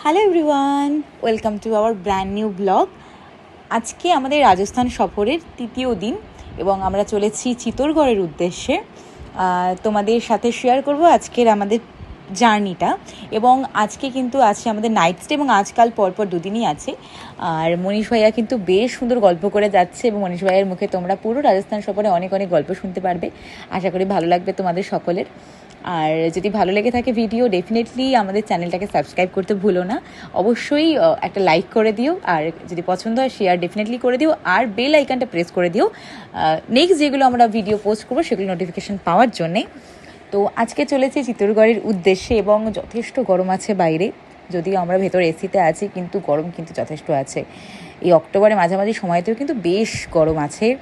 Hello everyone, welcome to our brand new blog. আজকে আমাদের রাজস্থান সফরের তৃতীয় দিন এবং আমরা চলেছি চিতোরগড়ের উদ্দেশ্যে। তোমাদের সাথে শেয়ার করব আজকের আমাদের জার্নিটা। এবং আজকে কিন্তু আছে আমাদের নাইট স্টে এবং আজকাল পরপর দুদিনই আছে। আর মনীষ ভাইয়া কিন্তু বেশ সুন্দর গল্প করে যাচ্ছে এবং মনীষ ভাইয়ের মুখে তোমরা পুরো রাজস্থান সফরে অনেক অনেক গল্প শুনতে পারবে। আশা করি ভালো লাগবে তোমাদের সকলের। আর যদি ভালো লেগে থাকে ভিডিও, ডেফিনেটলি আমাদের চ্যানেলটাকে সাবস্ক্রাইব করতে ভুলো না। অবশ্যই একটা লাইক করে দিও, আর যদি পছন্দ হয় শেয়ার ডেফিনেটলি করে দিও, আর বেল আইকনটা প্রেস করে দিও নেক্সট যেগুলো আমরা ভিডিও পোস্ট করবো সেগুলো নোটিফিকেশান পাওয়ার জন্যে। তো আজকে চলেছি চিতোরগড়ের উদ্দেশ্যে এবং যথেষ্ট গরম আছে বাইরে, যদিও আমরা ভেতর এসিতে আছি কিন্তু গরম কিন্তু যথেষ্ট আছে। এই অক্টোবরের মাঝামাঝি সময়তেও কিন্তু বেশ গরম আছে।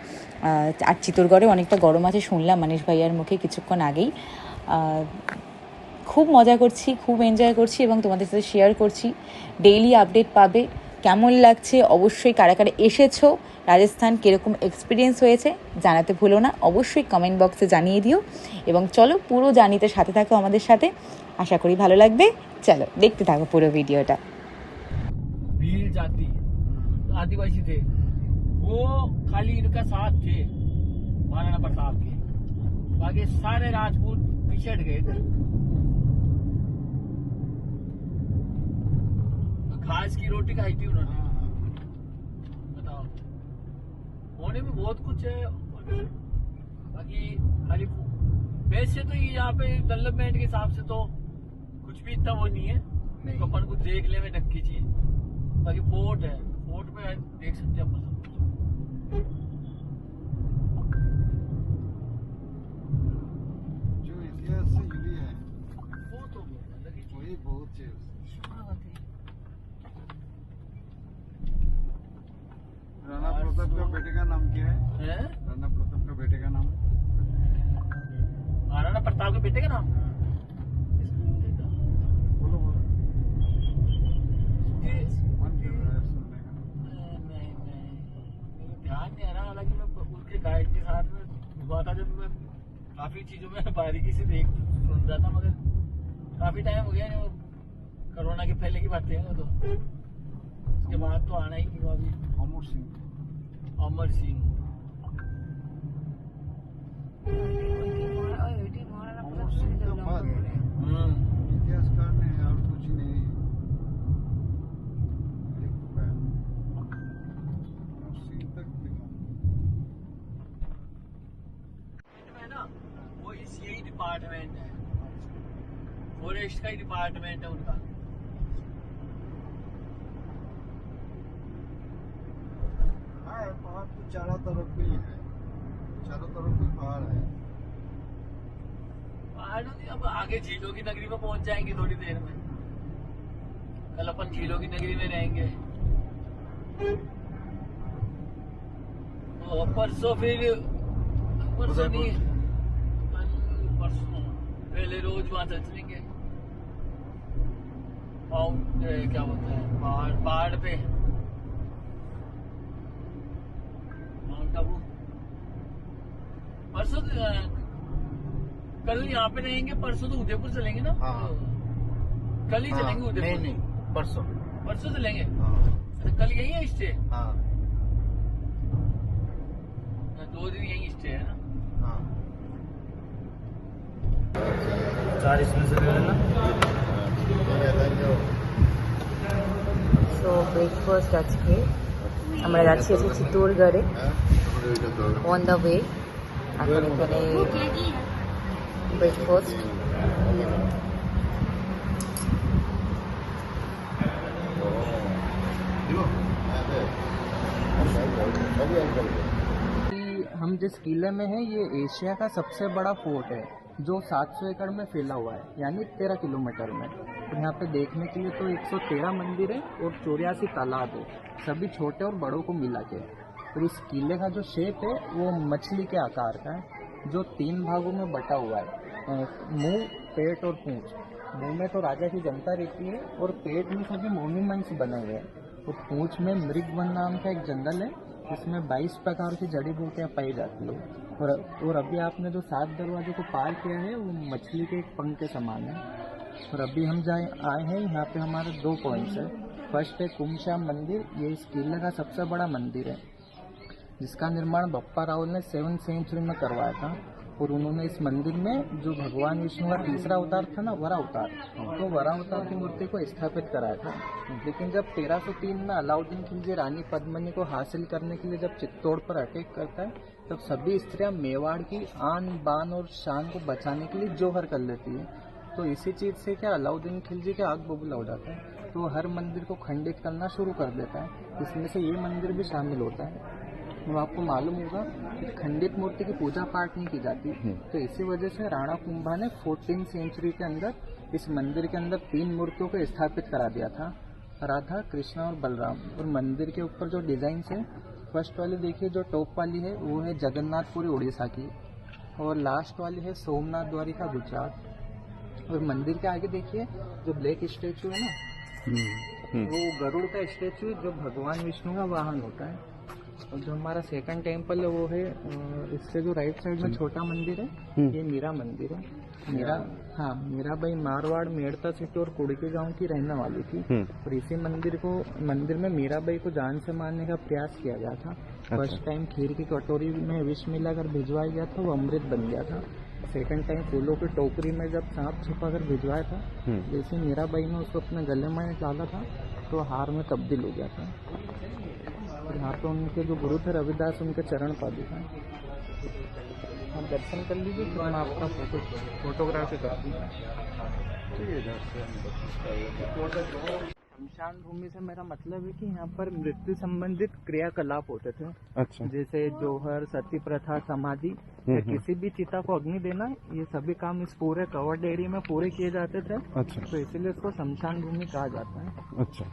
আর চিতোরগড়ে অনেকটা গরম আছে শুনলাম মনীষ ভাইয়ার মুখে কিছুক্ষণ আগেই। খুব মজা করছি, খুব এনজয় করছি এবং তোমাদের সাথে শেয়ার করছি। ডেইলি আপডেট পাবে। কেমন লাগছে অবশ্যই, কারা কারা এসেছো রাজস্থান, কীরকম এক্সপিরিয়েন্স হয়েছে জানাতে ভুলো না, অবশ্যই কমেন্ট বক্সে জানিয়ে দিও। এবং চলো পুরো জার্নিতে সাথে থাকো আমাদের সাথে, আশা করি ভালো লাগবে। চলো দেখতে থাকো পুরো ভিডিওটা। भील जाति आदिवासी थे, वो खाली इनका साथ थे महाराणा प्रताप के। बाकी सारे राजपूत पिछड़ गए थे। घास की रोटी खाई थी उन्होंने। बताओ, होने में बहुत कुछ है। बाकी खाली वैसे तो ये यहाँ पे डेवलपमेंट के हिसाब से तो कुछ भी इतना वो नहीं है। अपन को देख ले में ढक्की चीज। बाकी फोर्ट है, फोर्ट में देख सकते हैं अपन। जो इतिहास से जुड़ी है वो तो अलग ही चीज वही बहुत चीज। राणा प्रताप का बेटे का नाम क्या है? है। राणा प्रताप का बेटे का नाम महाराणा प्रताप के बेटे का नाम बोलो बोलो। ये- मन कर रहा है सुनने का। नहीं मेरे ध्यान नहीं आ रहा। हालांकि मैं उसके गाइड के साथ में हुआ था जब मैं काफी चीजों में बारीकी से देख सुन रहा था, मगर काफी टाइम हो गया। वो कोरोना के पहले की बातें हैं वो तो। उसके बाद तो आना ही नहीं हुआ अभी। अमर सिंह। अमर सिंह अमर सिंह का बाद इतिहासकार ने और कुछ नहीं लिख पाया। अमर सिंह तक लिखा। है ना, वो इस यही डिपार्टमेंट है, फॉरेस्ट का ही डिपार्टमेंट है उनका। हाँ पहाड़ तो चारों तरफ भी है, चारों तरफ भी पहाड़ है। पहाड़ों की अब आगे झीलों की नगरी में पहुंच जाएंगे थोड़ी देर में। कल अपन झीलों की नगरी में रहेंगे और परसों फिर परसों नहीं, कल परसों पहले रोज वहां चलेंगे। क्या बोलते हैं पहाड़, पहाड़ पे माउंट आबू। परसों कल यहाँ पे रहेंगे, परसों तो उदयपुर चलेंगे ना। हाँ। कल ही चलेंगे उदयपुर। नहीं नहीं परसों। परसों चलेंगे। हाँ अच्छा, कल यही है स्टे। हाँ 2 दिन यही स्टे है ना। हाँ 4 इसमें से ले लेना। সো ব্রেকফাস্ট আজকে আমরা যাচ্ছি আজকে চিতোরগড়ে অন দ্য ওয়ে। এখন এখানে ব্রেকফাস্ট। हम जिस किले में हैं ये एशिया का सबसे बड़ा फोर्ट है जो 700 एकड़ में फैला हुआ है, यानी 13 किलोमीटर में। और यहाँ पे देखने के लिए तो 113 मंदिर है और 84 तालाब है, सभी छोटे और बड़ों को मिला के। और इस किले का जो शेप है वो मछली के आकार का है, जो 3 भागों में बटा हुआ है, मुंह, पेट और पूंछ। मुंह में तो राजा की जनता रहती है और पेट में सभी मॉन्यूमेंट्स बने हुए हैं। और पूंछ में मृगवन नाम का एक जंगल है जिसमें 22 प्रकार की जड़ी बूटियाँ पाई जाती है। और अभी आपने जो 7 दरवाजों को पार किया है वो मछली के एक पंख के समान है। और अभी हम आए हैं यहाँ पे हमारे 2 पॉइंट्स है। फर्स्ट है कुमश्याम मंदिर, ये इस किले का सबसे बड़ा मंदिर है जिसका निर्माण बप्पा रावल ने 7वीं सेंचुरी में करवाया था। और उन्होंने इस मंदिर में जो भगवान विष्णु का तीसरा अवतार था ना, वरा अवतार, तो वरा अवतार की मूर्ति को स्थापित कराया था। लेकिन जब 1303 में अलाउद्दीन खिलजी रानी पद्मिनी को हासिल करने के लिए जब चित्तौड़ पर अटैक करता है, तब सभी स्त्रियां मेवाड़ की आन बान और शान को बचाने के लिए जोहर कर लेती है। तो इसी चीज से क्या अलाउद्दीन खिलजी के आग बबूला हो जाता है, तो हर मंदिर को खंडित करना शुरू कर देता है। इसमें से ये मंदिर भी शामिल होता है। तो आपको मालूम होगा कि खंडित मूर्ति की पूजा पाठ नहीं की जाती, तो इसी वजह से राणा कुंभा ने 14वीं सेंचुरी के अंदर इस मंदिर के अंदर 3 मूर्तियों को स्थापित करा दिया था, राधा, कृष्णा और बलराम। और मंदिर के ऊपर जो डिजाइन है, फर्स्ट वाली देखिए जो टॉप वाली है वो है जगन्नाथपुरी उड़ीसा की, और लास्ट वाली है सोमनाथ द्वारिका गुजरात। और मंदिर के आगे देखिए जो ब्लैक स्टेचू है ना, वो गरुड़ का स्टेचू है जो भगवान विष्णु का वाहन होता है। और जो हमारा सेकंड टेम्पल है वो है इससे जो राइट साइड में छोटा मंदिर है, ये मीरा मंदिर है। मीराबाई मारवाड़, मेड़ता सिटी और कुड़की गांव की रहने वाली थी। और इसी मंदिर में मीराबाई को जान से मारने का प्रयास किया गया था। फर्स्ट टाइम खीर की कटोरी में विष मिलाकर भिजवाया गया था, वो अमृत बन गया था। सेकंड टाइम फूलों की टोकरी में जब सांप छुपाकर भिजवाया था, जैसे मीराबाई ने उसको अपने गले में डाला था तो हार में तब्दील हो गया था। और यहाँ पे उनके जो गुरु थे रविदास, उनके चरण पादुका हैं। आप दर्शन कर लीजिए, तो मैं आपका फोटोग्राफी करती हूँ। शमशान भूमि से मेरा मतलब है कि यहाँ पर मृत्यु संबंधित क्रियाकलाप होते थे। अच्छा। जैसे जोहर, सती प्रथा, समाधि या किसी भी चिता को अग्नि देना, ये सभी काम इस पूरे कवर्ड एरिया में पूरे किए जाते थे। अच्छा। तो इसीलिए इसको शमशान भूमि कहा जाता है। अच्छा।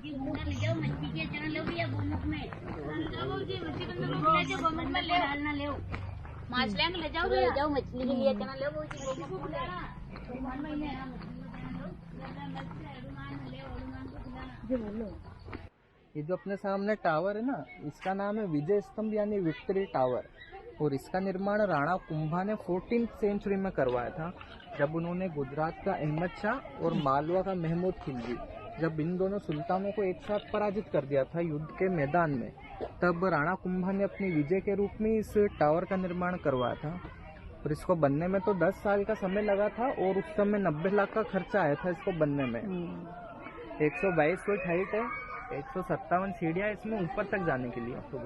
ले जाओ मछली के चना ले या गोमुख में ले जाओ, गोमुख में ले डालना ले मछलियाँ ले जाओ मछली के लिए चना ले वो गोमुख में ये जो अपने सामने टावर है ना, इसका नाम है विजय स्तंभ यानी विक्ट्री टावर। और इसका निर्माण राणा कुंभा ने 14वीं सेंचुरी में करवाया था, जब उन्होंने गुजरात का अहमद शाह और मालवा का महमूद खिलजी, जब इन दोनों सुल्तानों को एक साथ पराजित कर दिया था युद्ध के मैदान में, तब राणा कुंभा ने अपनी विजय के रूप में इस टावर का निर्माण करवाया था। और इसको बनने में तो 10 साल का समय लगा था, और उस समय 90 लाख का खर्चा आया था इसको बनने में। 122 फीट हाइट है, 157 सीढ़ियाँ इसमें ऊपर तक जाने के लिए। तो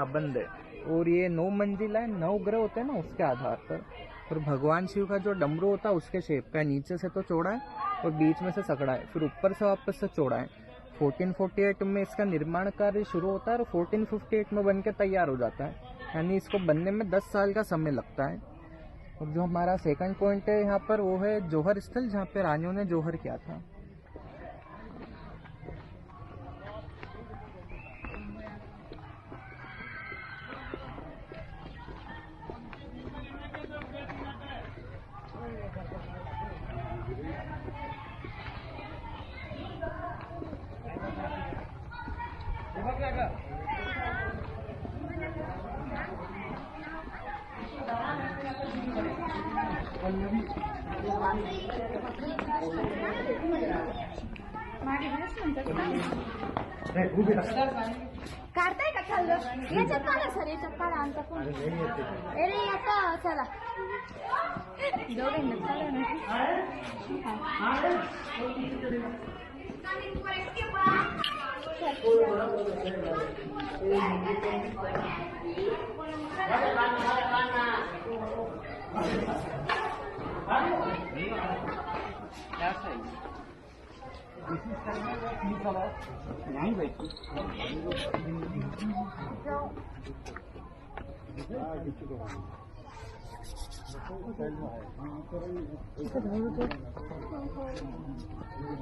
बंद है। और ये 9 मंजिला है, 9 ग्रह होते हैं ना उसके आधार पर। और भगवान शिव का जो डमरू होता है उसके शेप का है, नीचे से तो चौड़ा है और बीच में से सकड़ा है, फिर ऊपर से वापस से चौड़ा है। 1448 में इसका निर्माण कार्य शुरू होता है और 1458 में बनके तैयार हो जाता है, यानी इसको बनने में 10 साल का समय लगता है। और जो हमारा सेकंड पॉइंट है यहाँ पर, वो है जोहर स्थल, जहाँ पे रानियों ने जोहर किया था। काढताय का खाल्लं याच्यात काढा सर, याच्यात काढा आमचा फोन अरे आता चला दोघांना नहीं बैठी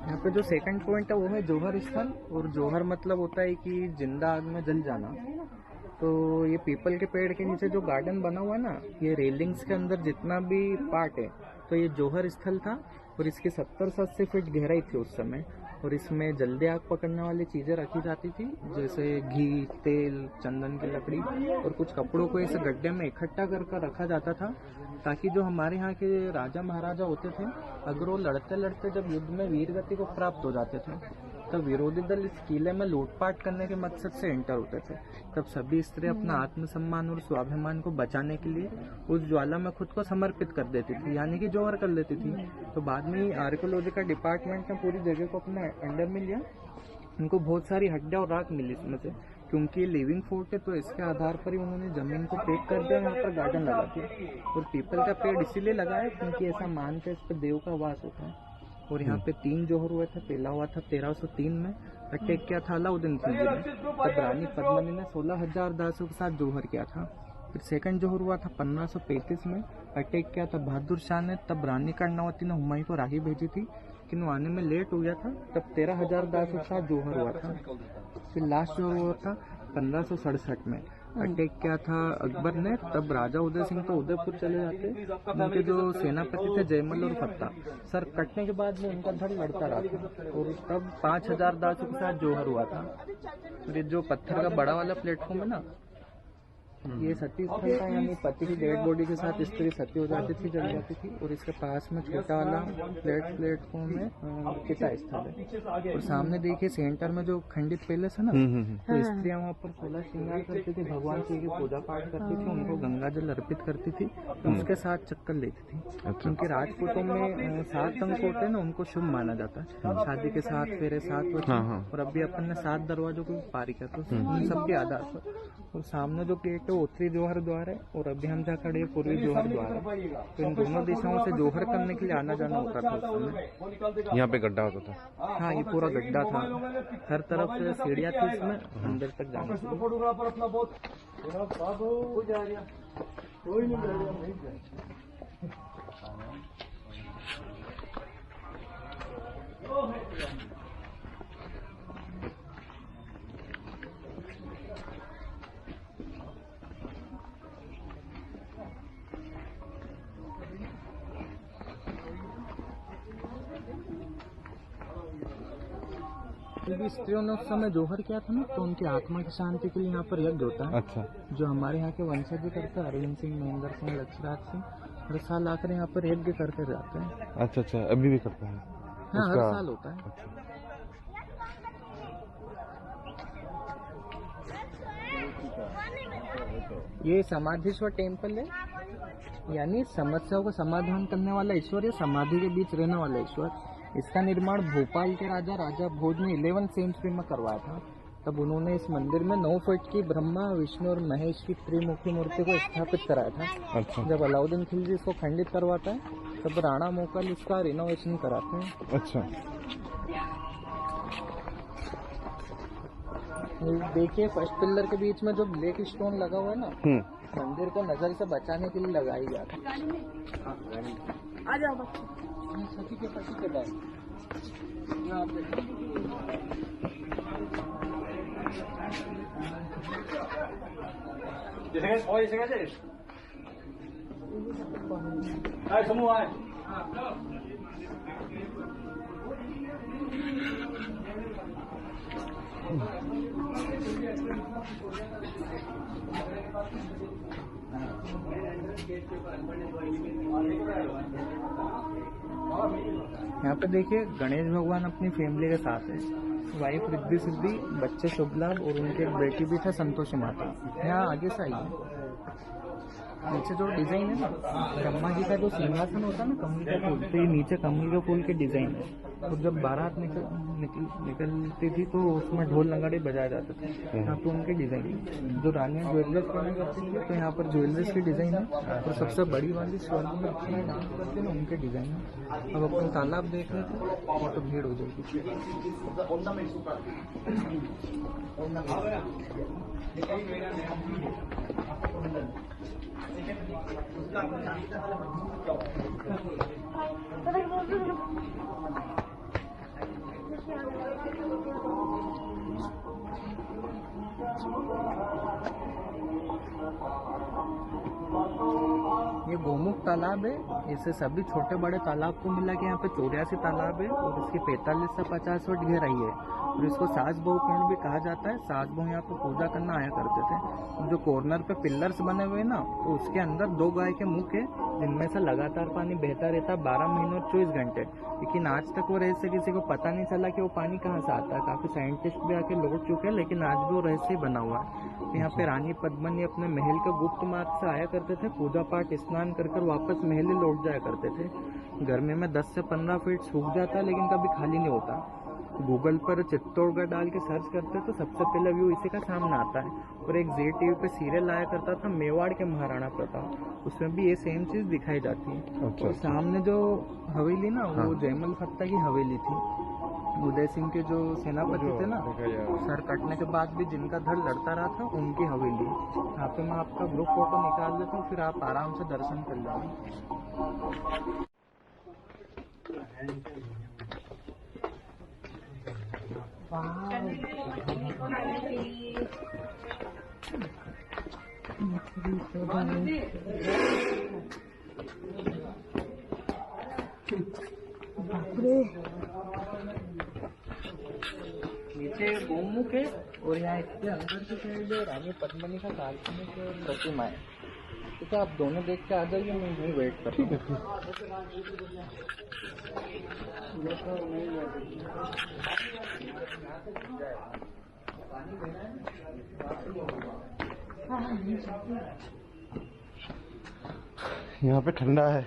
यहाँ पे जो सेकंड पॉइंट है वो है जोहर स्थल। और जोहर मतलब होता है कि जिंदा आग में जल जाना। तो ये पीपल के पेड़ के नीचे जो गार्डन बना हुआ है ना, ये रेलिंग्स के अंदर जितना भी पार्ट है, तो ये जोहर स्थल था। और इसकी 70 से 80 फीट गहराई थी उस समय। और इसमें जल्दी आग पकड़ने वाली चीज़ें रखी जाती थी, जैसे घी, तेल, चंदन की लकड़ी और कुछ कपड़ों को इस गड्ढे में इकट्ठा कर रखा जाता था, ताकि जो हमारे यहाँ के राजा महाराजा होते थे, अगर वो लड़ते लड़ते जब युद्ध में वीरगति को प्राप्त हो जाते थे, तब विरोधी दल इस किले में लूटपाट करने के मकसद से एंटर होते थे। तब सभी स्त्री अपना आत्मसम्मान और स्वाभिमान को बचाने के लिए उस ज्वाला में खुद को समर्पित कर देती थी, यानी कि जौहर कर लेती थी। तो बाद में आर्कियोलॉजी का डिपार्टमेंट ने पूरी जगह को अपने अंडर में लिया। उनको बहुत सारी हड्डियां और राख मिली इसमें से, क्योंकि ये लिविंग फोर्ट है, तो इसके आधार पर ही उन्होंने जमीन को पैक कर दिया, यहाँ पर गार्डन लगा दिया। और पीपल का पेड़ इसीलिए लगाया क्योंकि ऐसा मानते इस पर देव का वास होता है। और यहाँ पे 3 जौहर हुए थे। पहला हुआ था 1303 में, अटैक किया था अलाउद्दीन खिलजी ने। तब रानी पद्मिनी ने 16,000 दासों के साथ जौहर किया था। फिर सेकंड जौहर हुआ था 1535 में, अटैक किया था बहादुर शाह ने। तब रानी कर्णावती ने हुमायूं को राही भेजी थी, लेकिन वो आने में लेट हो गया था। तब 13,000 दासों के साथ जौहर हुआ था। फिर लास्ट जौहर हुआ था 1567 में, अटैक किया था अकबर ने। तब राजा उदय सिंह तो उदयपुर चले जाते। उनके जो सेनापति थे जयमल और फत्ता, सर कटने के बाद में उनका धड़ लड़ता रहा था। और तब 5,000 दासों के साथ जौहर हुआ था। और ये जो पत्थर का बड़ा वाला प्लेटफॉर्म है ना, ये सती स्थल था, यानी पति की डेड बॉडी के साथ स्त्री सती हो जाती थी, जल जाती थी। और इसके पास में छोटा वाला प्लेटफॉर्म है, चिता स्थल है। और सामने देखिए सेंटर में जो खंडित पैलेस है ना, तो स्त्रियां वहाँ पर 16 श्रृंगार करती थी, भगवान की पूजा पाठ करती थी, उनको गंगा जल अर्पित करती थी, उसके साथ चक्कर लेती थी। क्योंकि राजपूतों में 7 अंक होते हैं ना, उनको शुभ माना जाता है। शादी के 7 फेरे, 7 वचन। और अभी अपन ने 7 दरवाजों को पारी किया, तो उन सबके आधार पर। और सामने जो गेट है उत्तरी जौहर द्वार है, और अभी हम जहाँ खड़े पूर्वी जौहर द्वार है। तो इन दोनों दिशाओं से जौहर करने के लिए आना जाना होता था उस समय। यहाँ पे गड्ढा होता था। हाँ, ये पूरा गड्ढा था, हर तरफ से सीढ़ियाँ थी इसमें अंदर तक जाने के लिए। भी स्त्रियों ने उस समय जौहर किया था ना, तो उनकी आत्मा की शांति के लिए यहाँ पर यज्ञ होता है। अच्छा। जो हमारे यहाँ के वंशज करते हैं, अरविंद सिंह, महेंद्र सिंह, लक्ष्यराज सिंह, हर साल आकर यहाँ पर यज्ञ करते जाते हैं। अच्छा अच्छा, अभी भी करते हैं? हाँ, हर साल होता है। अच्छा। ये समाधीश्वर टेम्पल है, यानी समस्याओं का समाधान करने वाला ईश्वर है, समाधि के बीच रहने वाला ईश्वर। इसका निर्माण भोपाल के राजा भोज ने 11th सेंचुरी में करवाया था। तब उन्होंने इस मंदिर में 9 फीट की ब्रह्मा, विष्णु और महेश की त्रिमुखी मूर्ति को स्थापित कराया था। अच्छा। जब अलाउद्दीन खिलजी इसको खंडित करवाता है, तब राणा मोकल इसका रिनोवेशन कराते हैं। अच्छा। देखिए फर्स्ट पिलर के बीच में जो ब्लैक स्टोन लगा हुआ है ना, मंदिर को नजर से बचाने के लिए लगाई जाती है। आ जाओ सती के पति के बैग समूह है। यहाँ पे देखिए गणेश भगवान अपनी फैमिली के साथ है। वाइफ रिद्धि सिद्धि, बच्चे शुभ लाभ और उनके एक बेटी भी था संतोषी माता। यहाँ आगे से आइए। नीचे जो डिजाइन है ना, ब्रह्मा जी का जो सिंहासन होता है ना कमल का फूल, तो ये नीचे कमल का फूल के डिजाइन है। तो जब बारात निकलती थी तो उसमें ढोल नगाड़े बजाए जाते थे। यहाँ पे उनके डिजाइन, जो रानियां ज्वेलर्स करना करती थी, तो यहाँ पर ज्वेलर्स की डिजाइन है। और सबसे बड़ी वाली स्वर्ग में नाम करते हैं उनके डिजाइन है। अब अपन तालाब देख रहे थे तो भीड़ हो जाएगी। ये गोमुख तालाब है, इससे सभी छोटे बड़े तालाब को मिला के यहाँ पे 84 तालाब है और इसकी 45 से 50 फीट गहराई है और इसको सास बहु कुंड भी कहा जाता है। सास बहु यहाँ पे पूजा करना आया करते थे। जो कॉर्नर पे पिलर्स बने हुए हैं ना, तो उसके अंदर 2 गाय के मुख है जिनमें से लगातार पानी बहता रहता है 12 महीने और 24 घंटे। लेकिन आज तक वो रहस्य किसी को पता नहीं चला कि वो पानी कहाँ से आता है। काफी साइंटिस्ट भी आके लौट चुके हैं, लेकिन आज भी वो रहस्य ही बना हुआ है। यहाँ पे रानी पद्मिनी अपने महल के गुप्त मार्ग से आया करते थे, पूजा पाठ स्नान कर वापस महल ही लौट जाया करते थे। गर्मी में 10 से 15 फीट सूख जाता है, लेकिन कभी खाली नहीं होता। गूगल पर चित्तौड़गढ़ डाल के सर्च करते तो सबसे पहले व्यू इसी का सामने आता है। और एक जी टीवी पे सीरियल आया करता था मेवाड़ के महाराणा प्रताप, उसमें भी ये सेम चीज दिखाई जाती है। अच्छा। और सामने जो हवेली ना, वो जयमल फत्ता की हवेली थी। उदय सिंह के जो सेनापति थे ना, सर कटने के बाद भी जिनका धड़ लड़ता रहा था, उनकी हवेली। यहाँ पे मैं आपका ग्रुप फोटो निकाल देता हूँ, फिर आप आराम से दर्शन कर लेना। नीचे गोमुख है और यहाँ इसके अंदर की साइड रानी पद्मिनी का काल्पनिक प्रतिमा है। ठीक है, आप दोनों देख के आ जाइए, मैं यहीं वेट कर रहा हूँ। यहाँ पे ठंडा है।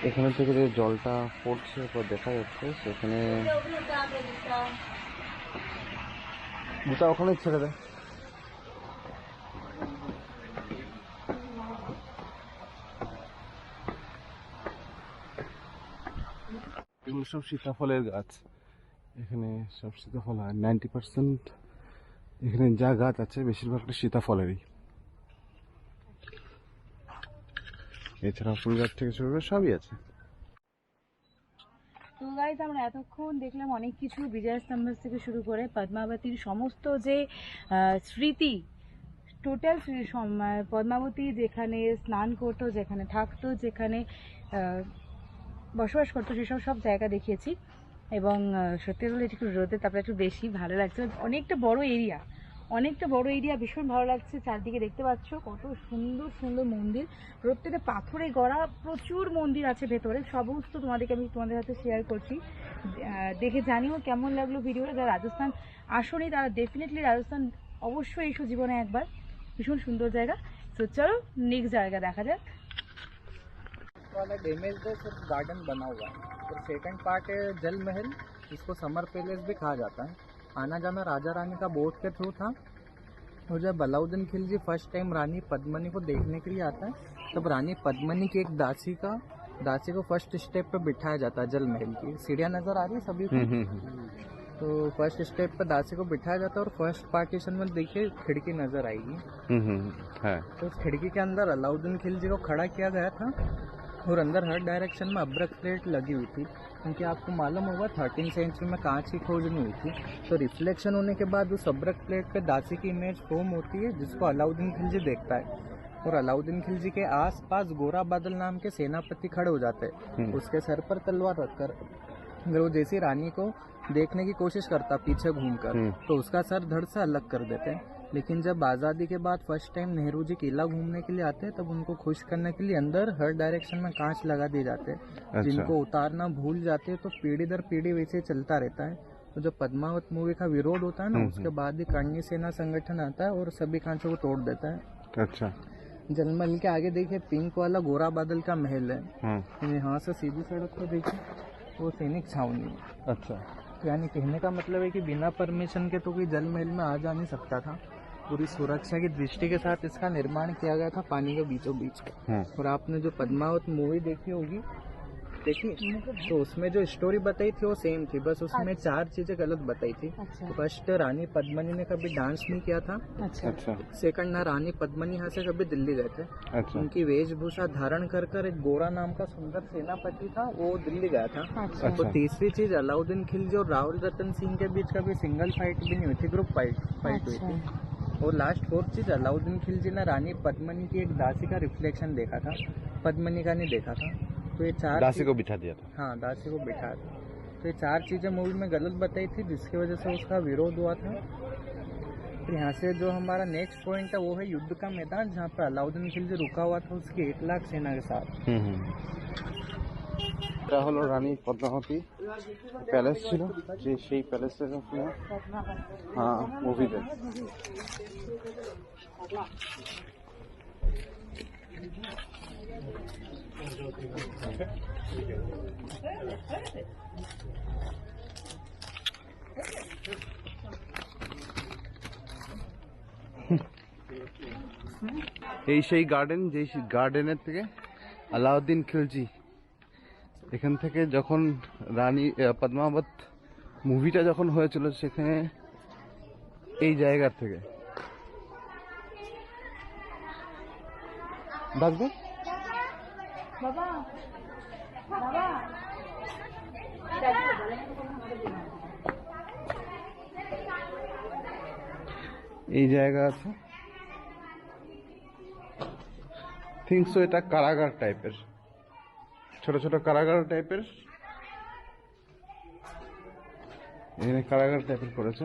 এখানে থেকে যে জলটা পড়ছে বা দেখা যাচ্ছে, সেখানে জুতা ওখানে ছেড়ে দেয়। এগুলো সব সীতাফলের গাছ। এখানে সব সীতাফল হয় 90%। এখানে যা গাছ আছে বেশিরভাগটা সীতাফলেরই। এছাড়া ফুল গাছ থেকে শুরু করে সবই আছে। তো গাইজ আমরা এতক্ষণ দেখলাম অনেক কিছু, বিজয় স্তম্ভ থেকে শুরু করে পদ্মাবতীর সমস্ত যে স্মৃতি, টোটাল পদ্মাবতী যেখানে স্নান করতো, যেখানে থাকতো, যেখানে বসবাস করতো, সেসব সব জায়গা দেখিয়েছি। এবং সত্যি বলে একটু রোদে তারপরে একটু বেশি ভালো লাগছে। অনেকটা বড় এরিয়া, ভীষণ ভালো লাগছে। চারদিকে দেখতে পাচ্ছ কত সুন্দর সুন্দর মন্দির, প্রত্যেকটা পাথরে গড়া, প্রচুর মন্দির আছে ভেতরে। সমস্ত তোমাদের হাতে শেয়ার করছি, দেখে জানিও কেমন লাগলো ভিডিওটা। যারা রাজস্থান আসোনি তারা ডেফিনেটলি রাজস্থান অবশ্যই এসো জীবনে একবার, ভীষণ সুন্দর জায়গা। তো চলো নেক্সট জায়গা দেখা যাক। वाला डैमेज है, सिर्फ गार्डन बना हुआ है। और सेकंड पार्ट है जल महल, इसको समर पैलेस भी कहा जाता है। आना जाना राजा रानी का बोट के थ्रू था। और जब अलाउद्दीन खिलजी फर्स्ट टाइम रानी पद्मिनी को देखने के लिए आता है, तब रानी पद्मिनी की एक दासी को फर्स्ट स्टेप पे बिठाया जाता है। जल महल की सीढ़ियाँ नजर आ रही है सभी को। तो फर्स्ट स्टेप पे दासी को बिठाया जाता है और फर्स्ट पार्टीशन में देखिए खिड़की नजर आएगी। है। तो उस खिड़की के अंदर अलाउद्दीन खिलजी को खड़ा किया गया था और अंदर हर डायरेक्शन में अब्रक प्लेट लगी हुई थी, क्योंकि आपको मालूम होगा 13वीं सेंचुरी में कांच की खोज नहीं हुई थी। तो रिफ्लेक्शन होने के बाद उस अब्रक प्लेट पे दासी की इमेज फॉर्म होती है, जिसको अलाउद्दीन खिलजी देखता है। और अलाउद्दीन खिलजी के आसपास गोरा बादल नाम के सेनापति खड़े हो जाते हैं। उसके सर पर तलवार रखकर अगर वो जैसी रानी को देखने की कोशिश करता पीछे घूमकर, तो उसका सर धड़ से अलग कर देते हैं। लेकिन जब आज़ादी के बाद फर्स्ट टाइम नेहरू जी किला घूमने के लिए आते हैं तब उनको खुश करने के लिए अंदर हर डायरेक्शन में कांच लगा दिए जाते हैं। अच्छा। जिनको उतारना भूल जाते हैं तो पीढ़ी दर पीढ़ी वैसे चलता रहता है। तो जब पद्मावत मूवी का विरोध होता है ना, उसके बाद ही करणी सेना संगठन आता है और सभी कांचों को तोड़ देता है। अच्छा। जलमहल के आगे देखिए पिंक वाला गोरा बादल का महल है। हाँ। यहाँ से सीधी सड़क को देखिए वो सैनिक छावनी है। अच्छा। तो यानी कहने का मतलब है कि बिना परमिशन के तो कोई जल महल में आ जा नहीं सकता था। पूरी सुरक्षा की दृष्टि के साथ इसका निर्माण किया गया था पानी के बीचों बीच। हाँ। और आपने जो पद्मावत मूवी देखी होगी, देखी तो उसमें जो स्टोरी बताई थी वो सेम थी, बस उसमें 4 चीजें गलत बताई थी। अच्छा। फर्स्ट, रानी पद्मिनी ने कभी डांस नहीं किया था। अच्छा। अच्छा। सेकंड, ना रानी पद्मिनी यहाँ से कभी दिल्ली गए थे। अच्छा। उनकी वेशभूषा धारण कर एक गोरा नाम का सुंदर सेनापति था, वो दिल्ली गया था। अच्छा। तो तीसरी चीज, अलाउद्दीन खिलजी और राहुल रतन सिंह के बीच कभी सिंगल फाइट भी नहीं हुई थी, ग्रुप फाइट हुई थी। और लास्ट 4th चीज, अलाउद्दीन खिलजी ने रानी पद्मिनी की एक दासी का रिफ्लेक्शन देखा था, पद्मिनी का नहीं देखा था। तो ये 4 दासी को बिठा दिया था। हाँ, दासी को बिठा था। तो ये 4 चीजें मूवी में गलत बताई थी, जिसकी वजह से उसका विरोध हुआ था। फिर यहाँ से जो हमारा नेक्स्ट पॉइंट है वो है युद्ध का मैदान, जहाँ पर अलाउद्दीन खिलजी रुका हुआ था उसकी 1 लाख सेना के साथ। এটা হলো রানী পদ্মাবতী প্যালেস ছিল, যে সেই প্যালেসের হ্যাঁ মুভিতে। এই সেই গার্ডেন, যেই গার্ডেনের থেকে আলাউদ্দিন খিলজি এখান থেকে যখন রানী পদ্মাবত মুভিটা যখন হয়েছিল সেখানে এই জায়গার থেকে ডাকবে এই জায়গা আছে। থিঙ্ক সো এটা কারাগার টাইপের, ছোট ছোট কারাগার টাইপের, এখানে কারাগার টাইপের করেছে।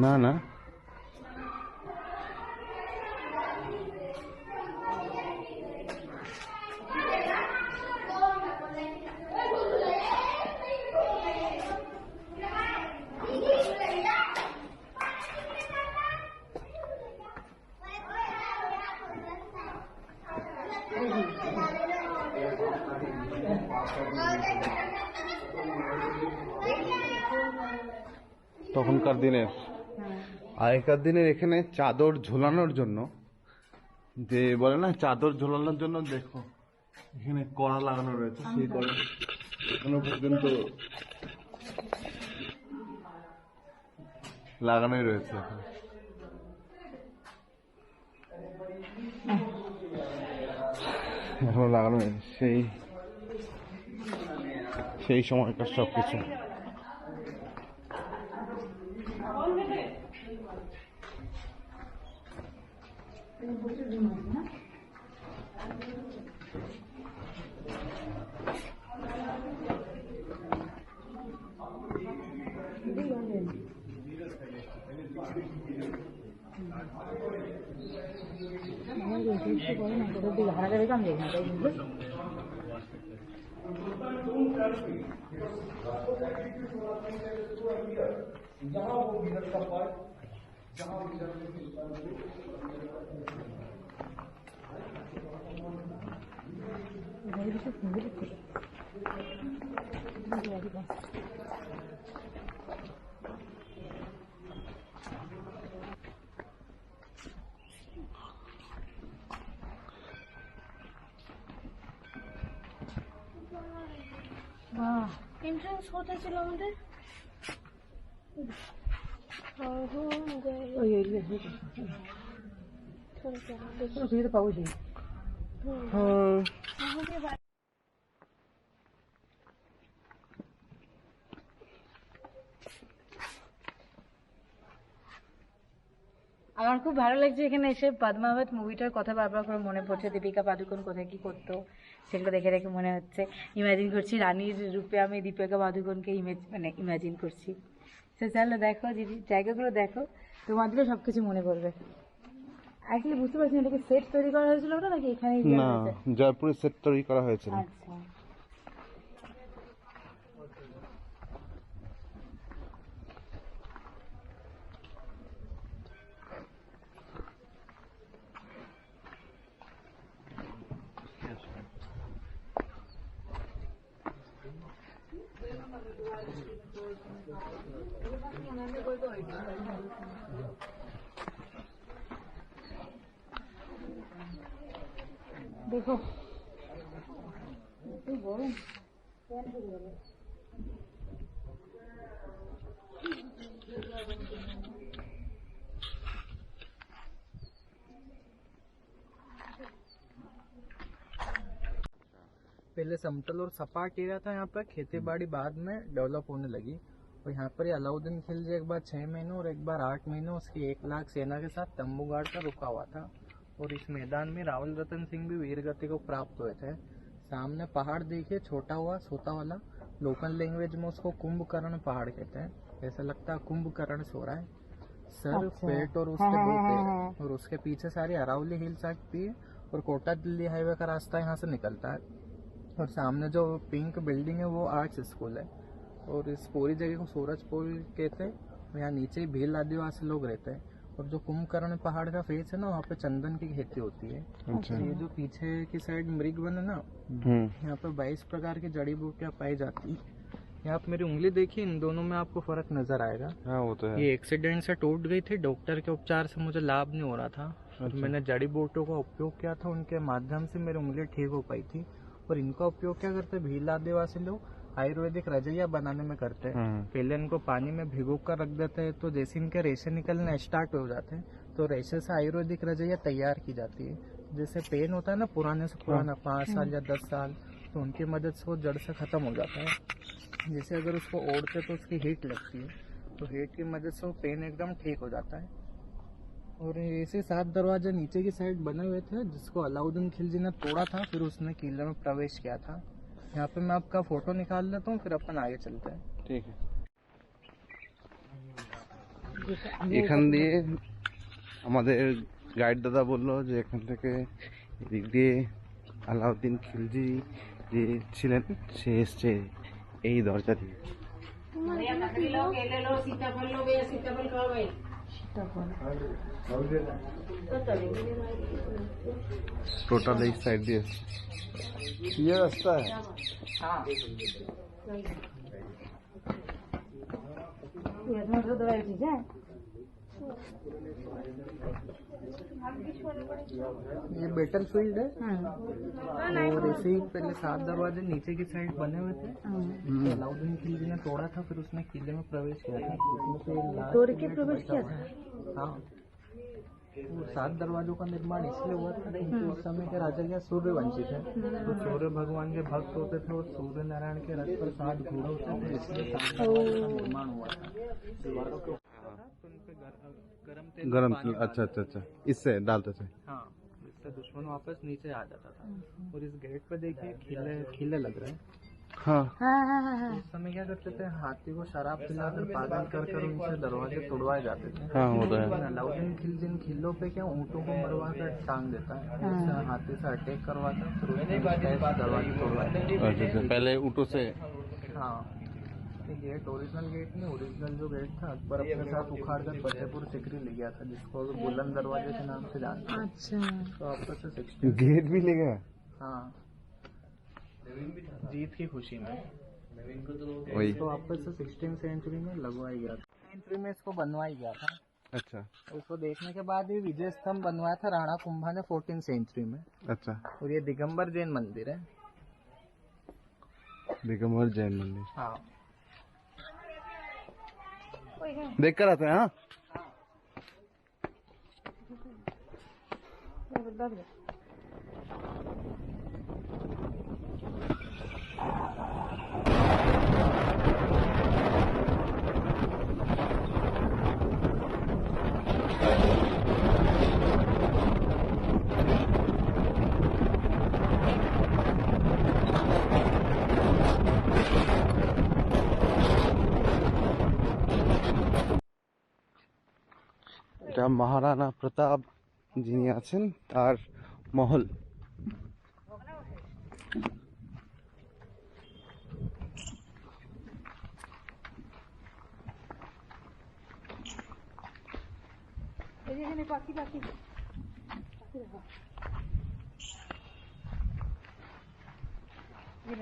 না না, তখনকার দিনের, আগেকার দিনের এখানে চাদর ঝোলানোর জন্য, যে বলে না চাদর ঝোলানোর জন্য, দেখো এখানে কড়া লাগানো রয়েছে, সেই কড়া এখনো পর্যন্ত লাগানোই রয়েছে এখানে। এখনো লাগানো সেই সেই সময়কার সবকিছু। এন্ট্রান্স কোথায় ছিল আমাদের? আমার খুব ভালো লাগছে এখানে এসে পদ্মাবত মুভিটার কথা বারবার করে মনে পড়ছে, দীপিকা পাদুকোন কোথায় কি করতো সেগুলো দেখে দেখে মনে হচ্ছে, ইমাজিন করছি রানীর রূপে আমি দীপিকা পাদুকোনকে ইমাজিন করছি। তো চলো দেখো দিদি, জায়গাগুলো দেখো, তোমাদেরও সব কিছু মনে পড়বে। অ্যাকচুয়ালি বুঝতে পারছি না এটাকে সেট তৈরি করা হয়েছিল ওটা নাকি এখানেই না, জয়পুরে সেট তৈরি করা হয়েছিল। আচ্ছা দেখো গরম पहले समतल और सपाट एरिया था यहाँ पर, खेती बाड़ी बाद में डेवलप होने लगी। और यहाँ पर ये अलाउद्दीन खिलजी एक बार 6 महीनों और एक बार 8 महीनों उसकी 1 लाख सेना के साथ तंबू गाड़ कर रुका हुआ था। और इस मैदान में रावल रतन सिंह भी वीर गति को प्राप्त हुए थे। सामने पहाड़ देखिए, छोटा हुआ सोता वाला, लोकल लैंग्वेज में उसको कुंभकर्ण पहाड़ कहते हैं। ऐसा लगता है कुंभकर्ण सो रहा है। सर, अच्छा। पेट और उसके 2 पैर, और उसके पीछे सारी अरावली हिल्स आती है और कोटा दिल्ली हाईवे का रास्ता यहाँ से निकलता है। और सामने जो पिंक बिल्डिंग है वो आर्ट्स स्कूल है। और इस पूरी जगह को सूरजपुर कहते हैं। यहाँ नीचे ही भील आदिवासी लोग रहते हैं। और जो कुंभकर्ण पहाड़ का फेस है ना, वहाँ पे चंदन की खेती होती है। अच्छा। ये जो पीछे की साइड मृगवन है ना, यहाँ पे 22 प्रकार की जड़ी बूटियाँ पाई जाती है। यहाँ आप मेरी उंगली देखिए, इन दोनों में आपको फर्क नजर आएगा। हाँ वो तो है। ये एक्सीडेंट से टूट गई थी, डॉक्टर के उपचार से मुझे लाभ नहीं हो रहा था। अच्छा। मैंने जड़ी बूटियों का उपयोग किया था, उनके माध्यम से मेरी उंगली ठीक हो पाई थी। और इनका उपयोग क्या करते हैं भील आदिवासी लोग, आयुर्वेदिक रजैया बनाने में करते हैं। पहले इनको पानी में भिगो कर रख देते हैं, तो जैसे इनके रेशे निकलने स्टार्ट हो जाते हैं तो रेशे से आयुर्वेदिक रजैया तैयार की जाती है। जैसे पेन होता है ना पुराने से पुराना, 5 साल या 10 साल, तो उनकी मदद से वो जड़ से खत्म हो जाता है। जैसे अगर उसको ओढ़ते तो उसकी हीट लगती है, तो हीट की मदद से वो पेन एकदम ठीक हो जाता है। और ऐसे 7 दरवाजे नीचे की साइड बने हुए थे, जिसको अलाउद्दीन खिलजी ने तोड़ा था, फिर उसने किले में प्रवेश किया था। यहाँ पे मैं आपका फोटो निकाल लेता हूँ, फिर अपन आगे चलते हैं। ঠিক আছে। এখান দিয়ে আমাদের গাইড দাদা বললো যে এখান থেকে এদিক দিয়ে আলাউদ্দিন খিলজি যে ছিলেন সে এসছে এই দরজা দিয়ে। টোটাল এই সাইড দিয়ে এসছে। ये रास्ता है। ये बैटल फील्ड है। और ऐसे ही पहले 7 दरवाजे नीचे की साइड बने हुए थे। अलाउद्दीन खिलजी ने तोड़ा था, फिर उसने किले में प्रवेश किया था। उसमें से लास्ट तोड़ के प्रवेश किया था। हाँ, वो 7 दरवाजों का निर्माण इसलिए हुआ था क्योंकि उस समय के राजा क्या सूर्यवंशी थे, तो सूर्य भगवान के भक्त होते थे और सूर्य नारायण के रथ पर 7 घोड़े होते थे, इसलिए 7 दरवाजों का निर्माण हुआ था। दीवारों के तो उन पे गरम तेल में गरम पानी अच्छा अच्छा अच्छा इससे डालते थे। हाँ, इससे दुश्मन वापस नीचे आ जाता था। और इस गेट पे देखिए खिले लग रहे हैं। हाँ उस समय क्या करते थे, हाथी को शराब पिलाकर पागल कर उनसे दरवाजे तोड़वाए जाते थे। हाँ वो तो है। अलाउद्दीन खिलजी इन खिल्लों पे क्या ऊँटों को मरवा कर टांग देता है, उससे हाथी से अटैक करवाता है, फिर उसमें दरवाजे तोड़वाते हैं। अच्छा अच्छा पहले ऊँटों से। हाँ, ये गेट ओरिजिनल गेट नहीं, ओरिजिनल जो गेट था अकबर अपने साथ उखाड़ कर फतेहपुर सिकरी ले गया था, जिसको अभी बुलंद दरवाजे के नाम से जानते हैं। अच्छा तो आपस से 16 गेट भी ले गया। हाँ, जीत की खुशी में। वही तो आपस से 16 सेंचुरी में लगवाया गया था, सेंचुरी में इसको बनवाया गया था। अच्छा उसको देखने के बाद ये विजय स्तंभ बनवाया था राणा कुंभा ने 14 सेंचुरी में। अच्छा और ये दिगंबर जैन मंदिर है। दिगंबर जैन मंदिर हाँ, देख कर आते हैं। हाँ এটা মহারানা প্রতাপ যিনি আছেন তার মহল।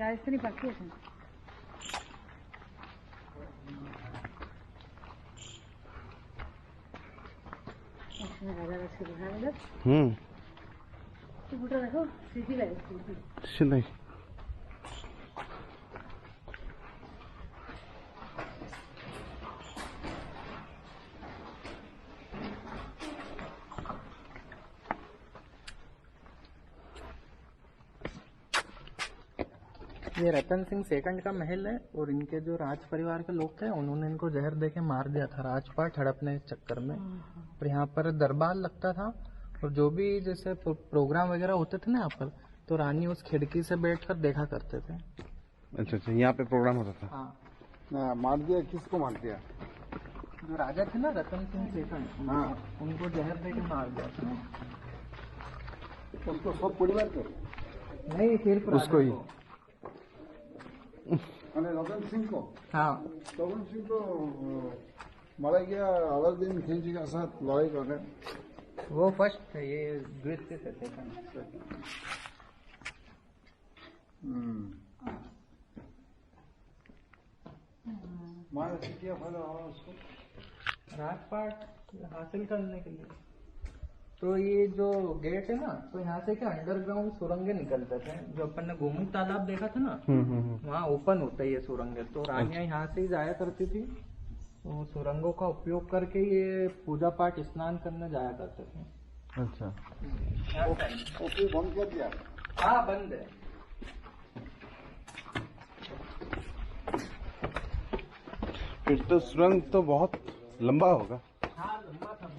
রাজস্থানী পাখি আছে। হুম, দেখো সিটি লাগে সেটাই। ये रतन सिंह सेकंड का महल है और इनके जो राज परिवार के लोग थे उन्होंने इनको जहर देके मार दिया था राजपाट हड़पने के चक्कर में। और यहाँ पर दरबार लगता था और जो भी जैसे प्रोग्राम वगैरह होते थे ना यहाँ पर, तो रानी उस खिड़की से बैठकर देखा करते थे। अच्छा अच्छा, यहाँ पे प्रोग्राम होता था। हाँ, मार दिया, किसको मार दिया? जो राजा थे ना रतन सिंह सेकंड, हाँ, उनको जहर देके मार दिया था। उसको सब परिवार को? नहीं, सिर्फ उसको ही। मैंने रतन सिंह को? हाँ, रतन सिंह को मारा गया अलाउद्दीन खिलजी के साथ लड़ाई करने। वो फर्स्ट थे, ये द्वितीय थे सेकंड। मारा क्या फायदा हुआ उसको? राजपाट हासिल करने के लिए। तो ये जो गेट है ना, तो यहाँ से क्या अंडरग्राउंड सुरंगें निकलते थे। जो अपन ने गोमुख तालाब देखा था ना, वहाँ ओपन होता है ये सुरंगें। तो रानियां यहाँ से ही जाया करती थी, तो सुरंगों का उपयोग करके ये पूजा पाठ स्नान करने जाया करते थे। अच्छा, वो फिर बंद कर दिया? हाँ, बंद है। फिर तो सुरंग तो बहुत लंबा होगा। हाँ, लंबा था।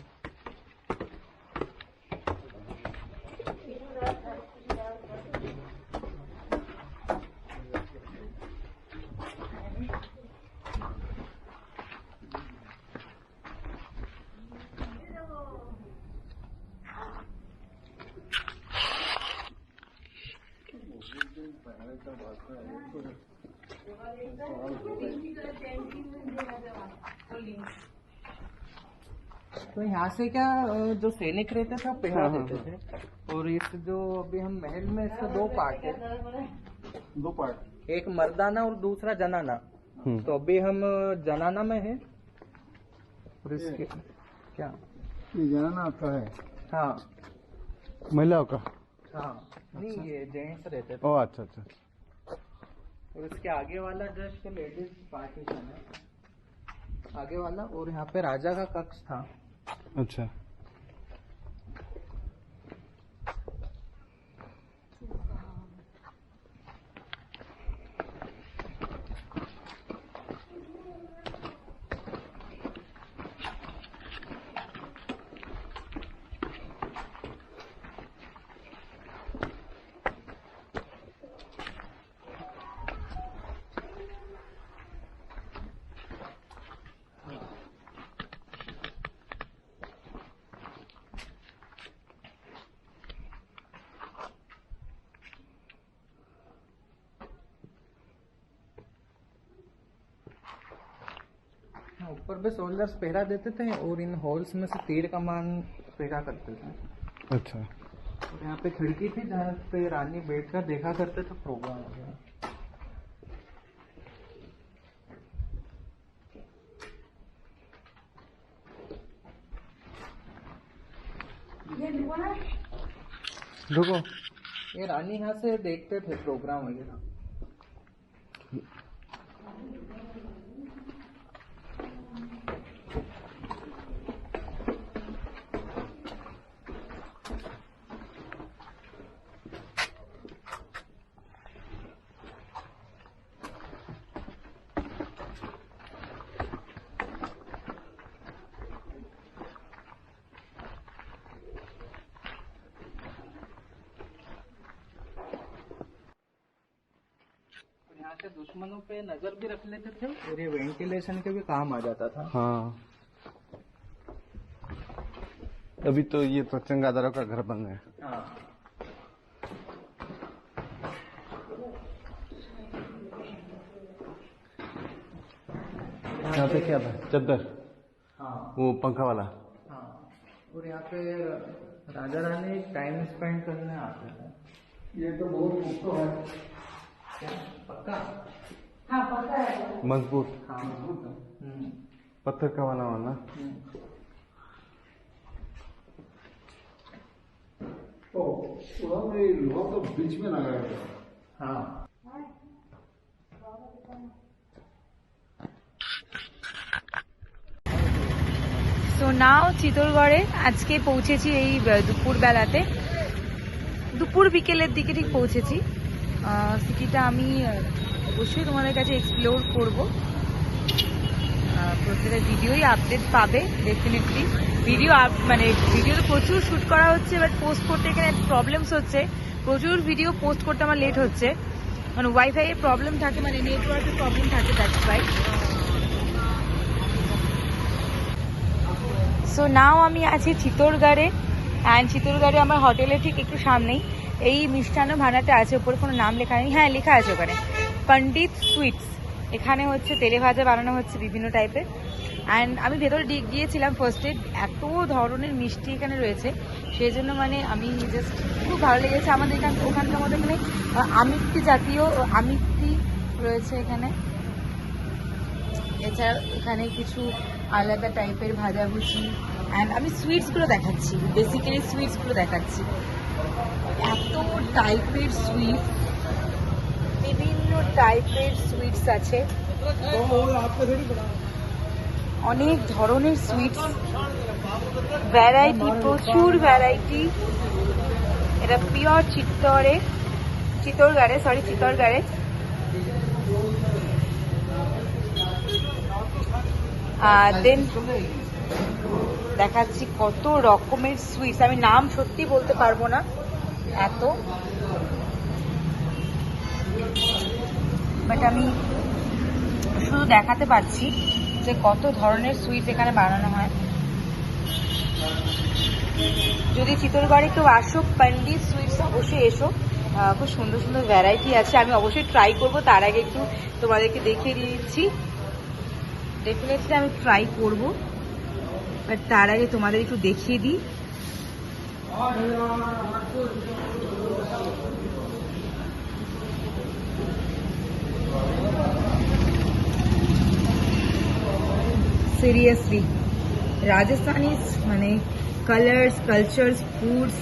तो यहाँ से क्या जो सैनिक रहते थे वो पहरा देते थे। और इस जो अभी हम महल में, इसके दो पार्ट है। दो पार्ट, एक मर्दाना और दूसरा जनाना। तो अभी हम जनाना में है। और इसके क्या, ये जनाना आता है? हाँ महिलाओं का? हाँ, नहीं ये जेंट्स रहते थे। ओ अच्छा अच्छा। और इसके आगे वाला जस्ट लेडीज पार्टीशन है, आगे वाला। और यहाँ पे राजा का कक्ष था। अच्छा, ऊपर भी सोल्जर्स पहरा देते थे और इन हॉल्स में से तीर कमान फेंका करते थे। अच्छा। और यहाँ पे खिड़की थी जहाँ पे रानी बैठकर देखा करते थे प्रोग्राम वगैरह। रुको, ये रानी यहाँ से देखते थे प्रोग्राम वगैरह। यहाँ से दुश्मनों पे नजर भी रख लेते थे और ये वेंटिलेशन के भी काम आ जाता था। हाँ। अभी तो ये तो चंगादारों का घर बन गया। हाँ यहाँ पे क्या था? चद्दर, हाँ वो पंखा वाला। हाँ। और यहाँ पे राजा रानी टाइम स्पेंड करने आते हैं। ये तो बहुत तो है। क्या पक्का? मजबूत हाँ पत्थर का बना हुआ ना। ओ उन्होंने लोहा तो बीच में लगाया गया। हाँ সো নাও চিতোরগড়ে আজকে পৌঁছেছি এই দুপুর বেলাতে, দুপুর বিকেলের দিকে ঠিক পৌঁছেছি। সিটিটা আমি অবশ্যই তোমাদের কাছে এক্সপ্লোর করব, প্রত্যেকটা ভিডিওই আপডেট পাবে ডেফিনেটলি। মানে ভিডিও তো প্রচুর শ্যুট করা হচ্ছে, বাট পোস্ট করতে এখানে প্রবলেমস হচ্ছে, প্রচুর ভিডিও পোস্ট করতে আমার লেট হচ্ছে, মানে ওয়াইফাই এর প্রবলেম থাকে, মানে নেটওয়ার্কের প্রবলেম থাকে, দ্যাটস ওয়াই। সো নাও আমি আছি চিতোরগড়ে, অ্যান্ড চিতোরগড়ে আমার হোটেলের ঠিক একটু সামনেই এই মিষ্টান্ন ভাড়াটা আছে, ওপরে কোনো নাম লেখা নেই, হ্যাঁ লেখা আছে ওখানে পণ্ডিত সুইটস। এখানে হচ্ছে তেলে ভাজা বানানো হচ্ছে বিভিন্ন টাইপের, অ্যান্ড আমি ভেতরে গিয়েছিলাম ফার্স্টে, এত ধরনের মিষ্টি এখানে রয়েছে, সেই জন্য মানে আমি জাস্ট খুব ভালো লেগেছে। আমাদের ওখানকার মধ্যে এখানে আমিত্তি জাতীয় আমিত্তি রয়েছে এখানে, এছাড়া এখানে কিছু আলাদা টাইপের ভাজাভুজি, অ্যান্ড আমি সুইটসগুলো দেখাচ্ছি, বেসিক্যালি সুইটসগুলো দেখাচ্ছি। এত টাইপের সুইটস, বিভিন্ন টাইপের সুইটস আছে, অনেক ধরনের সুইটস, ভ্যারাইটি, প্রচুর ভ্যারাইটি। এটা পিওর চিতোরগড়ে দেন দেখাচ্ছি কত রকমের সুইটস, আমি নাম সত্যি বলতে পারবো না এত, বাট আমি শুধু দেখাতে পারছি যে কত ধরনের সুইটস এখানে বানানো হয়। যদি চিতোরগড়ে কেউ আসো, পণ্ডিত সুইটস অবশ্যই এসো, খুব সুন্দর সুন্দর ভ্যারাইটি আছে, আমি অবশ্যই ট্রাই করবো। তার আগে একটু তোমাদেরকে দেখিয়ে দিচ্ছি, ডেফিনেটলি আমি ট্রাই করবো, বাট তার আগে তোমাদের একটু দেখিয়ে দিই। সিরিয়াসলি রাজস্থানি মানে কালার্স, কালচার্স, ফুডস,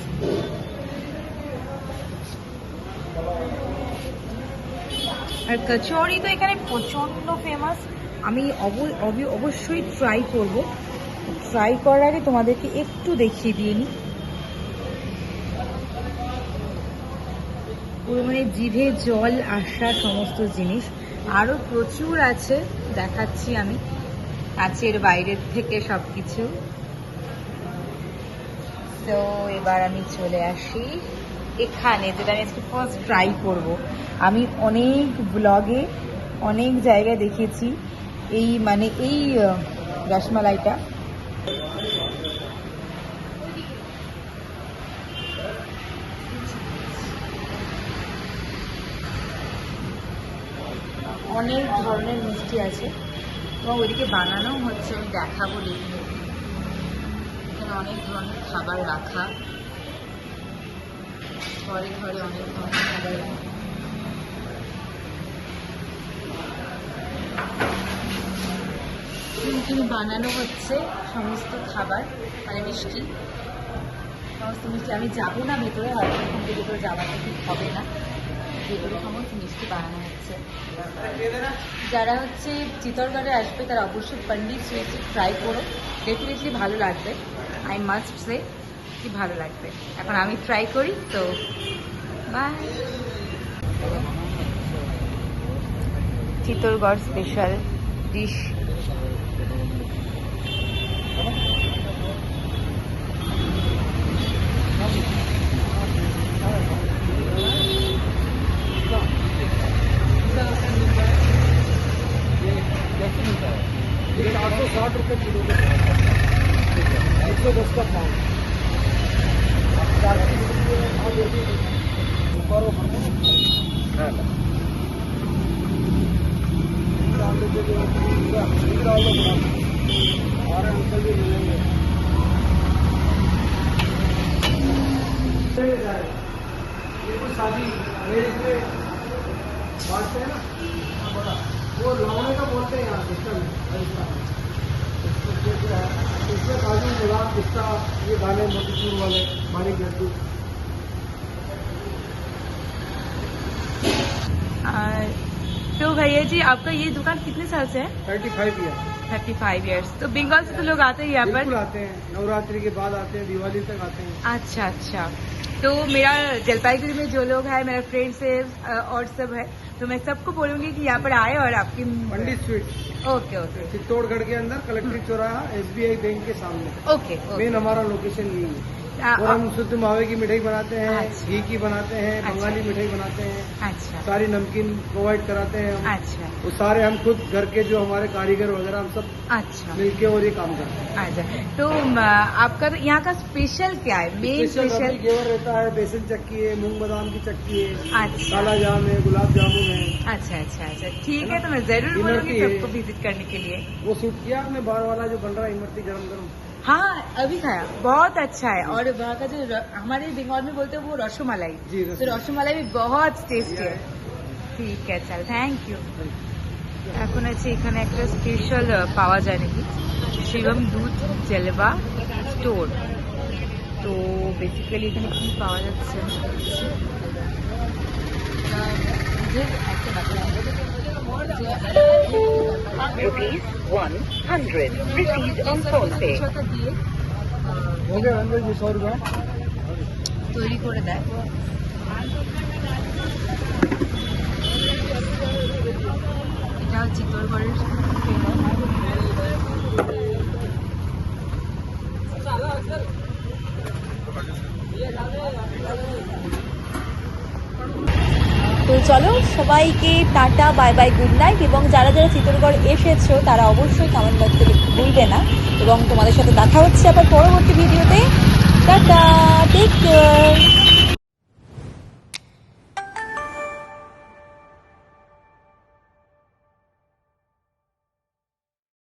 আর কচুরি তো এখানে প্রচন্ড ফেমাস। আমি অবশ্যই ট্রাই করব, ট্রাই করার আগে তোমাদেরকে একটু দেখিয়ে দিয়ে নিই, পুরো মানে জিভে জল আসা সমস্ত জিনিস। আরও প্রচুর আছে, দেখাচ্ছি আমি কাছের বাইরের থেকে সব কিছু। তো এবার আমি চলে আসি এখানে, যেটা আমি আজকে ফার্স্ট ট্রাই করব। আমি অনেক ব্লগে অনেক জায়গায় দেখেছি এই মানে এই রসমালাইটা, অনেক ধরনের মিষ্টি আছে এবং ওইদিকে বানানো হচ্ছে, আমি দেখাবো দেখুন। এখানে অনেক ধরনের খাবার রাখা, ঘরে ঘরে অনেক ধরনের খাবার, কিন্তু বানানো হচ্ছে সমস্ত খাবার, মানে মিষ্টি, সমস্ত মিষ্টি। আমি যাবো না ভেতরে, হয়তো এখান থেকে ভেতরে যাওয়াটা ঠিক হবে না, ভেতরে সমস্ত মিষ্টি বানানো হচ্ছে। যারা হচ্ছে চিতোরগড়ে আসবে তারা অবশ্যই পণ্ডিত সুইটস ট্রাই করো, ডেফিনেটলি ভালো লাগবে, আই মাস্ট সে কি ভালো লাগবে। এখন আমি ট্রাই করি, তো bye. Chittorgarh special dish, ₹460 kilo, 110 का पाउंड। शादी मैरिज में बांटते हैं ना बड़ा, वो लौंगड़े का बोलते हैं यहाँ सिस्टम इसमें काजू गुलाब पिस्ता ये दाने मोतीचूर वाले बारीक लड्डू। तो भैया जी आपका ये दुकान कितने साल से है? 35 ईयर 35 इयर्स। तो बंगाल से तो लोग आते हैं यहाँ पर? बिल्कुल आते हैं, नवरात्रि के बाद आते हैं, दिवाली तक आते हैं। अच्छा अच्छा। तो मेरा जलपाईगुड़ी में जो लोग हैं, मेरे फ्रेंड्स है और सब है, तो मैं सबको बोलूंगी कि यहाँ पर आए और आपकी पंडित स्वीट ओके ओके चित्तौड़गढ़ के अंदर कलेक्ट्रेट चौराहा SBI बैंक के सामने ओके मेन हमारा लोकेशन यही है। और हम शुद्ध मावे की मिठाई बनाते हैं, अच्छा। घी की बनाते हैं, अच्छा। बंगाली मिठाई बनाते हैं, अच्छा सारी नमकीन प्रोवाइड कराते हैं हम। अच्छा वो सारे हम खुद घर के जो हमारे कारीगर वगैरह हम सब अच्छा मिलके और ये काम करते हैं। अच्छा। तो आपका यहाँ का स्पेशल क्या है? Main special special? रबड़ी घेवर रहता है, बेसन चक्की है, मूंग बादाम की चक्की है, अच्छा काला जाम है, गुलाब जामुन है। अच्छा अच्छा अच्छा ठीक है। तो मैं जरूर इमरती बोलूंगी है। सबको विजिट करने के लिए। वो सूट किया आपने बाहर वाला जो बन रहा है इमरती गरम गरम? हाँ अभी खाया, बहुत अच्छा है। और वहाँ का जो हमारे बंगाल में बोलते हैं वो रसमलाई, जी, तो रसमलाई भी बहुत टेस्टी है। ঠিক আছে চল, থ্যাংক ইউ। এখন আছে এখানে একটা স্পেশাল পাওয়া যায় নাকি, শিবম দুধ জেলেবা স্টোর। তো বেসিক্যালি এখানে কি পাওয়া যাচ্ছে দিয়ে हो गया 100 रुपया। তৈরি করে দেয়। এটা চিত্তরগড়ের তো চলো সবাইকে tata bye bye good night. এবং যারা যারা চিত্তরগড় এসেছো তারা অবশ্যই কমেন্ট বক্সে লিখতে ভুলবে না। এবং তোমাদের সাথে দেখা হচ্ছে আবার পরবর্তী ভিডিওতে। Tata, take care.